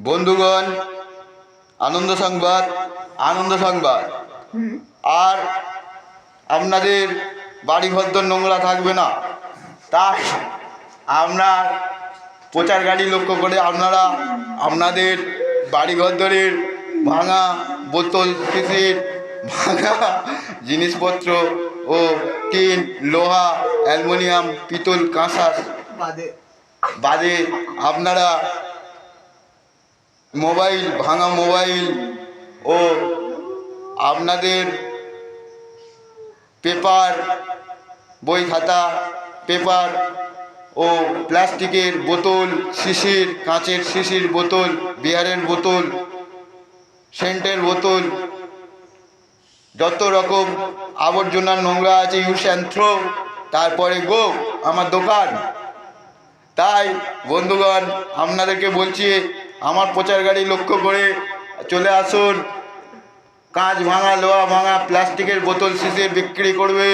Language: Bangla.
বন্ধুগণ, আনন্দ সংবাদ। আর আপনাদের বাড়িঘর নোংরা থাকবে না, তাই আপনার প্রচার গাড়ি লক্ষ্য করে আপনারা আপনাদের বাড়িঘরের ভাঙা বোতল, শিশির, ভাঙা জিনিসপত্র ও টিন, লোহা, অ্যালুমিনিয়াম, পিতল, কাঁসা বাদে আপনারা ভাঙা মোবাইল ও আপনাদের পেপার, বই খাতা, পেপার ও প্লাস্টিকের বোতল, শিশির, কাঁচের শিশির বোতল, বিয়ারের বোতল, সেন্টের বোতল, যত রকম আবর্জনা নোংরা আছে ইউজ অ্যান্ড থ্রো, তারপরে গো আমার দোকান। তাই বন্ধুগণ, আপনাদেরকে বলছি আমার প্রচার গাড়ি লক্ষ্য করে চলে আসুন। কাঁচ ভাঙা, লোহা ভাঙা, প্লাস্টিকের বোতল, শিশির বিক্রি করবে।